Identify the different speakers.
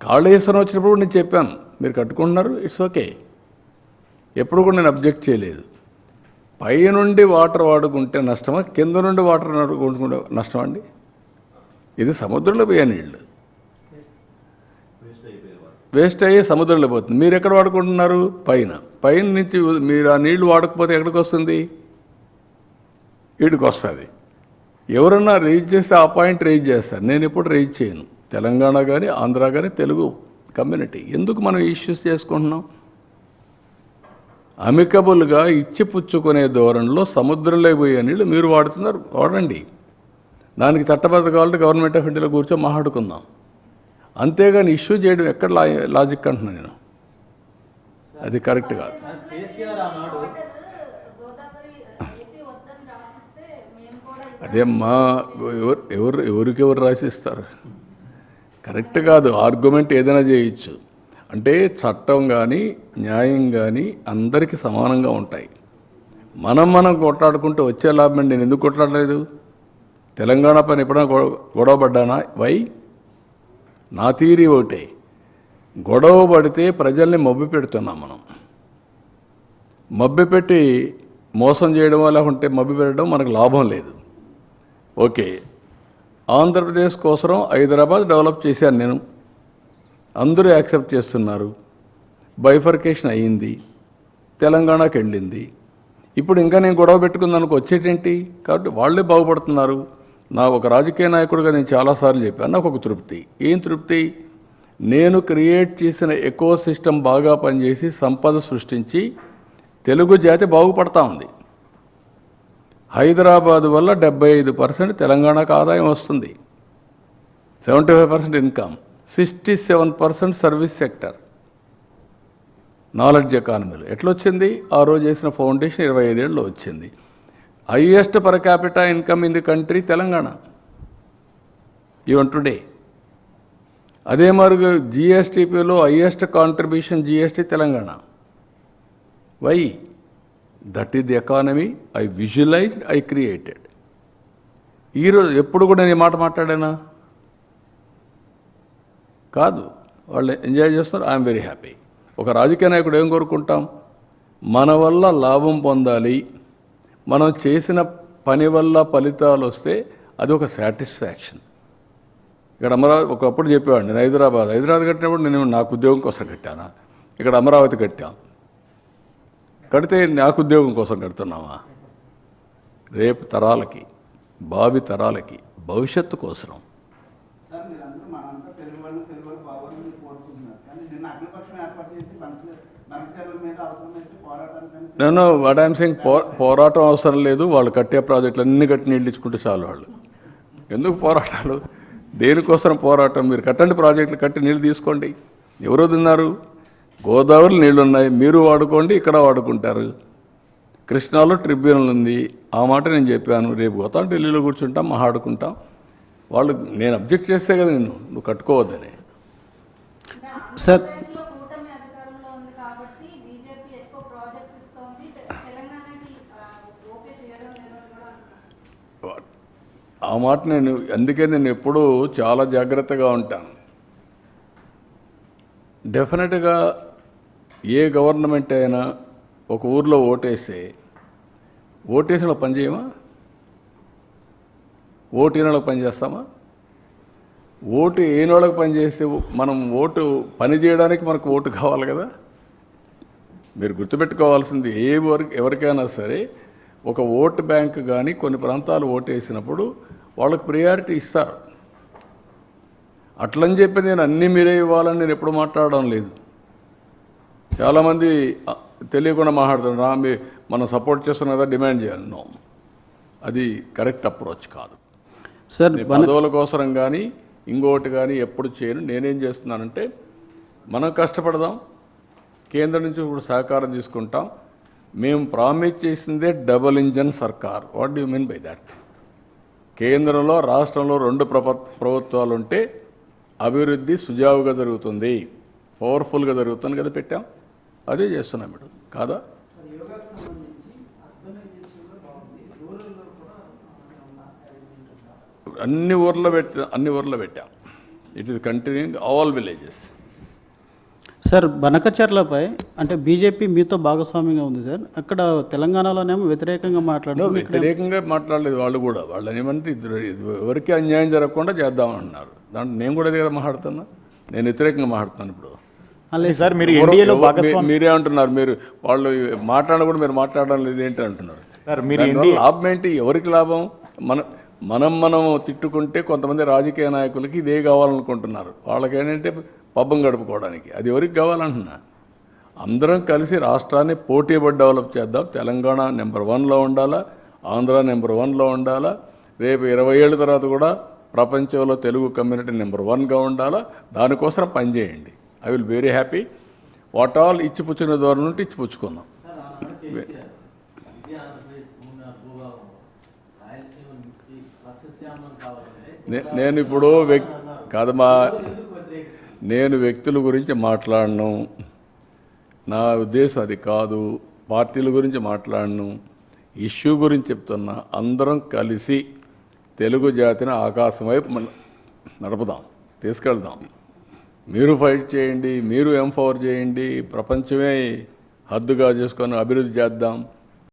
Speaker 1: కాళేశ్వరం వచ్చినప్పుడు కూడా నేను చెప్పాను, మీరు కట్టుకుంటున్నారు, ఇట్స్ ఓకే, ఎప్పుడు కూడా నేను అబ్జెక్ట్ చేయలేదు. పై నుండి వాటర్ వాడుకుంటే నష్టమా, కింద నుండి వాటర్ వాడుకుంటే నష్టమా అండి? ఇది సముద్రంలో పోయే నీళ్ళు, వేస్ట్ అయ్యి సముద్రంలో పోతుంది. మీరు ఎక్కడ వాడుకుంటున్నారు? పైన నుంచి మీరు ఆ నీళ్లు వాడకపోతే ఎక్కడికి వస్తుంది? వీడికి వస్తుంది. ఎవరన్నా రేజ్ చేస్తే ఆ పాయింట్ రేజ్ చేస్తారు, నేను ఎప్పుడు రేజ్ చేయను. తెలంగాణ కానీ ఆంధ్ర కానీ తెలుగు కమ్యూనిటీ ఎందుకు మనం ఇష్యూస్ చేసుకుంటున్నాం? అమికబుల్గా ఇచ్చిపుచ్చుకునే ధోరణిలో సముద్రంలో పోయే నీళ్ళు మీరు వాడుతున్నారు, వాడండి. దానికి చట్టబద్ధ కావాలంటే గవర్నమెంట్ ఆఫ్ ఇండియాలో కూర్చొని మాట్లాడుకుందాం. అంతేగాని ఇష్యూ చేయడం ఎక్కడ లాజిక్ అంటున్నాను నేను, అది కరెక్ట్ కాదు. అదేమ్మా, ఎవరికెవరు రాసిస్తారు? కరెక్ట్ కాదు. ఆర్గ్యుమెంట్ ఏదైనా చేయొచ్చు, అంటే చట్టం కానీ న్యాయం కానీ అందరికీ సమానంగా ఉంటాయి. మనం కొట్లాడుకుంటూ వచ్చే లాభం. నేను ఎందుకు కొట్లాడలేదు? తెలంగాణ పైన ఎప్పుడైనా గొడవ పడ్డానా? వై? నా థియరీ ఒకటే, గొడవ పడితే ప్రజల్ని మభ్య పెడుతున్నాం మనం. మభ్యపెట్టి మోసం చేయడం లేకుంటే మభ్య పెట్టడం మనకు లాభం లేదు. ఓకే, ఆంధ్రప్రదేశ్ కోసం హైదరాబాద్ డెవలప్ చేశాను నేను, అందరూ యాక్సెప్ట్ చేస్తున్నారు, బైఫర్కేషన్ అయ్యింది, తెలంగాణకి వెళ్ళింది. ఇప్పుడు ఇంకా నేను గొడవ పెట్టుకుందానికి వచ్చేటేంటి? కాబట్టి వాళ్ళే బాగుపడుతున్నారు. నా ఒక రాజకీయ నాయకుడిగా నేను చాలాసార్లు చెప్పాను, నాకు ఒక తృప్తి. ఏం తృప్తి? నేను క్రియేట్ చేసిన ఎకో సిస్టమ్ బాగా పనిచేసి సంపద సృష్టించి తెలుగు జాతి బాగుపడతా ఉంది. హైదరాబాద్ వల్ల 75% తెలంగాణకు ఆదాయం వస్తుంది, 75% ఇన్కమ్, 67% సర్వీస్ సెక్టర్, నాలెడ్జ్ ఎకానమీలో. ఎట్లొచ్చింది? ఆ రోజు చేసిన ఫౌండేషన్ 25 ఏళ్ళలో వచ్చింది. Highest per capita income in the country Telangana even today. అదే మరి జిఎస్టిపిలో highest contribution GST Telangana. Why? That is the economy I visualized, I created. ఈరోజు ఎప్పుడు కూడా నేను మాట మాట్లాడానా? కాదు. వాళ్ళు ఎంజాయ్ చేస్తున్నారు, ఐఎమ్ వెరీ హ్యాపీ. ఒక రాజకీయ నాయకుడు ఏం కోరుకుంటాం? మన వల్ల లాభం పొందాలి, మనం చేసిన పని వల్ల ఫలితాలు వస్తే అది ఒక సాటిస్ఫాక్షన్. ఇక్కడ అమరావతి ఒకప్పుడు చెప్పేవాడు, నేను హైదరాబాద్ కట్టినప్పుడు నేను నాకు ఉద్యోగం కోసం కట్టానా? ఇక్కడ అమరావతి కట్టాం, కడితే నాకు ఉద్యోగం కోసం కడుతున్నావా? రేపు తరాలకి, భావి తరాలకి, భవిష్యత్తు కోసం. నేను వాట్ ఐఎమ్ సెయింగ్, పోరాటం అవసరం లేదు. వాళ్ళు కట్టే ప్రాజెక్టులు అన్నీ కట్టి నీళ్ళు ఇచ్చుకుంటే చాలు. వాళ్ళు ఎందుకు పోరాటాలు? దేనికోసం పోరాటం? మీరు కట్టండి, ప్రాజెక్టులు కట్టి నీళ్ళు తీసుకోండి. ఎవరు తిన్నారు? గోదావరి నీళ్ళు ఉన్నాయి, మీరు వాడుకోండి, ఇక్కడ వాడుకుంటారు. కృష్ణాలో ట్రిబ్యునల్ ఉంది, ఆ మాట నేను చెప్పాను. రేపు పోతాం, ఢిల్లీలో కూర్చుంటాం, మాట్లాడుకుంటాం. వాళ్ళు నేను అబ్జెక్ట్ చేస్తే కదా నువ్వు కట్టుకోవద్దని.
Speaker 2: సార్,
Speaker 1: ఆ మాట నేను అందుకే నేను ఎప్పుడూ చాలా జాగ్రత్తగా ఉంటాను. డెఫినెట్గా ఏ గవర్నమెంట్ అయినా ఒక ఊర్లో ఓటేసిన పని చేయమా? ఓటు ఏనాళ్ళకి పని చేస్తామా? ఓటు ఏనాళ్ళకి పని చేస్తే మనం ఓటు పని చేయడానికి మనకు ఓటు కావాలి కదా. మీరు గుర్తుపెట్టుకోవాల్సింది, ఎవరికైనా సరే ఒక ఓటు బ్యాంక్ కానీ కొన్ని ప్రాంతాలు ఓటు వేసినప్పుడు వాళ్ళకు ప్రియారిటీ ఇస్తారు. అట్లని చెప్పి నేను అన్నీ మీరే ఇవ్వాలని నేను ఎప్పుడు మాట్లాడడం లేదు. చాలామంది తెలియకుండా మాట్లాడుతున్నారు, మనం సపోర్ట్ చేస్తున్నాం కదా, డిమాండ్ చేయాలి. నో, అది కరెక్ట్ అప్రోచ్ కాదు.
Speaker 2: సార్,
Speaker 1: పదవుల కోసం కానీ ఇంకోటి కానీ ఎప్పుడు చేయను. నేనేం చేస్తున్నానంటే, మనం కష్టపడదాం, కేంద్రం నుంచి ఇప్పుడు సహకారం తీసుకుంటాం. మేము ప్రామిస్ చేసిందే డబుల్ ఇంజన్ సర్కార్. What do you mean by that? కేంద్రంలో రాష్ట్రంలో 2 ప్రభుత్వాలు ఉంటే అభివృద్ధి సుజావుగా జరుగుతుంది, పవర్ఫుల్గా జరుగుతుంది కదా పెట్టాం. అదే చేస్తున్నాం మేడం, కాదా? అన్ని ఊర్లో పెట్టాం. It is continuing all villages.
Speaker 2: Sir బనకచర్లపై అంటే బీజేపీ మీతో భాగస్వామ్యంగా ఉంది సార్. అక్కడ తెలంగాణలోనేమో వ్యతిరేకంగా మాట్లాడుతుంది.
Speaker 1: వ్యతిరేకంగా మాట్లాడలేదు వాళ్ళు కూడా. వాళ్ళు ఏమంటే ఎవరికి అన్యాయం జరగకుండా చేద్దామంటున్నారు. దాంట్లో నేను కూడా దగ్గర మాట్లాడుతున్నా. నేను వ్యతిరేకంగా మాట్లాడుతున్నాను ఇప్పుడు.
Speaker 3: అలాగే సార్ మీరు ఎన్డీఏలో
Speaker 1: మీరే అంటున్నారు, మీరు వాళ్ళు మాట్లాడకుండా మీరు మాట్లాడడం లేదు ఏంటి అంటున్నారు.
Speaker 3: సార్ మీరు
Speaker 1: దానివల్ల లాభం ఏంటి? ఎవరికి లాభం? మనం తిట్టుకుంటే కొంతమంది రాజకీయ నాయకులకి ఇదే కావాలనుకుంటున్నారు. వాళ్ళకి ఏంటంటే పబ్బం గడుపుకోవడానికి. అది ఎవరికి కావాలంటున్నా? అందరం కలిసి రాష్ట్రాన్ని పోటీపడి డెవలప్ చేద్దాం. తెలంగాణ నెంబర్ 1లో ఉండాలా, ఆంధ్ర నెంబర్ 1లో ఉండాలా. రేపు 20 ఏళ్ళ తర్వాత కూడా ప్రపంచంలో తెలుగు కమ్యూనిటీ నెంబర్ 1గా ఉండాలా. దానికోసం పనిచేయండి. I will very happy. What all ఇచ్చిపుచ్చుకునే ద్వారా నుండి ఇచ్చిపుచ్చుకుందాం. నేను ఇప్పుడు కాదమ్మా, నేను వ్యక్తుల గురించి మాట్లాడను. నా ఉద్దేశం అది కాదు. పార్టీల గురించి మాట్లాడను. ఇష్యూ గురించి చెప్తున్నా. అందరం కలిసి తెలుగు జాతిని ఆకాశం వైపు నడుపుదాం, తీసుకెళ్దాం. మీరు ఫైట్ చేయండి, మీరు ఎంపవర్ చేయండి. ప్రపంచమే హద్దుగా చేసుకొని అభివృద్ధి చేద్దాం.